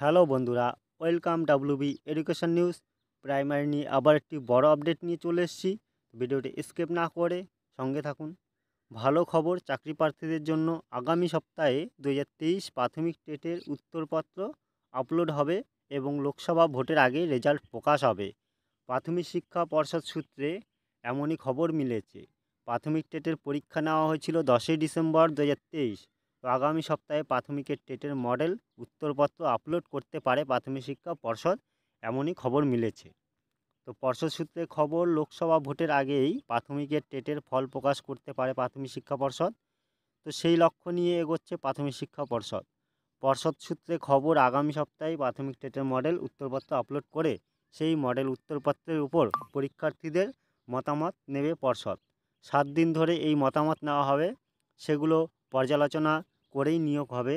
Hello বন্ধুরা, welcome WB education news primary নিয়ে আবার একটি বড় আপডেট নিয়ে চলে এসেছি। ভিডিওটি স্কিপ না করে সঙ্গে থাকুন। ভালো খবর, চাকরি প্রার্থীদের জন্য আগামী সপ্তাহে 2023 প্রাথমিক টেটের উত্তরপত্র আপলোড হবে এবং লোকসভা ভোটের আগে রেজাল্ট প্রকাশ হবে। প্রাথমিক শিক্ষা পর্ষদ সূত্রে এমনই খবর মিলেছে। প্রাথমিক টেটের পরীক্ষা নেওয়া হয়েছিল 10ই ডিসেম্বর 2023। তো আগামী সপ্তাহে প্রাথমিকের টেটের মডেল উত্তরপত্র আপলোড করতে পারে প্রাথমিক শিক্ষা পর্ষদ, এমনই খবর মিলেছে। তো পর্ষদ সূত্রে খবর, লোকসভা ভোটের আগেই প্রাথমিকের টেটের ফল প্রকাশ করতে পারে প্রাথমিক শিক্ষা পর্ষদ। তো সেই লক্ষ্য নিয়ে এগোচ্ছে প্রাথমিক শিক্ষা পর্ষদ। পর্ষদ সূত্রে খবর, আগামী সপ্তাহে প্রাথমিক টেটের মডেল উত্তরপত্র আপলোড করে সেই মডেল উত্তরপত্রের উপর পরীক্ষার্থীদের মতামত নেবে পর্ষদ। 7 দিন ধরে এই মতামত নেওয়া হবে, সেগুলো পর্যালোচনা করেই নিয়োগ হবে।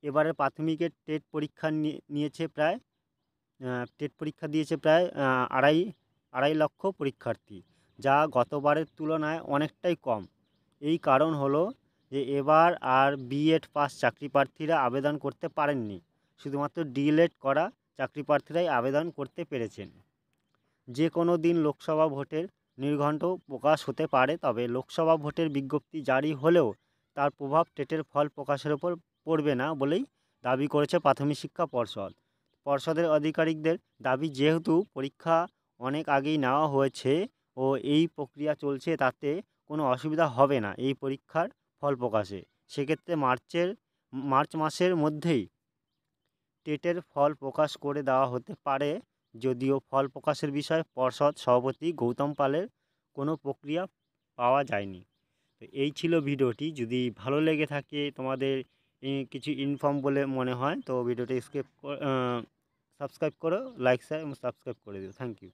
এবারে প্রাথমিকের টেট পরীক্ষা নিয়েছে প্রায় টেট পরীক্ষা দিয়েছে প্রায় আড়াই লক্ষ পরীক্ষার্থী, যা গতবারের তুলনায় অনেকটাই কম। এই কারণ হলো যে এবার আর বিএড পাস চাকরি প্রার্থীরা আবেদন করতে পারেননি, শুধুমাত্র ডিএলএড করা চাকরি প্রার্থীরাই আবেদন করতে পেরেছেন। যে কোনো দিন লোকসভা ভোটের নির্ঘণ্ট প্রকাশ হতে পারে, তবে লোকসভা ভোটের বিজ্ঞপ্তি জারি হলেও তার প্রভাব টেটের ফল প্রকাশের ওপর পড়বে না বলেই দাবি করেছে প্রাথমিক শিক্ষা পর্ষদ। পর্ষদের আধিকারিকদের দাবি, যেহেতু পরীক্ষা অনেক আগেই নেওয়া হয়েছে ও এই প্রক্রিয়া চলছে, তাতে কোনো অসুবিধা হবে না এই পরীক্ষার ফল প্রকাশে। সেক্ষেত্রে মার্চ মাসের মধ্যেই টেটের ফল প্রকাশ করে দেওয়া হতে পারে, যদিও ফল প্রকাশের বিষয়ে পর্ষদ সভাপতি গৌতম পালের কোনো প্রক্রিয়া পাওয়া যায়নি। তো এই ছিল ভিডিওটি। যদি ভালো লেগে থাকে, তোমাদের কিছু ইনফর্ম বলে মনে হয়, তো ভিডিওটি সাবস্ক্রাইব করো, লাইক শেয়ার এবং সাবস্ক্রাইব করে দিও। Thank you.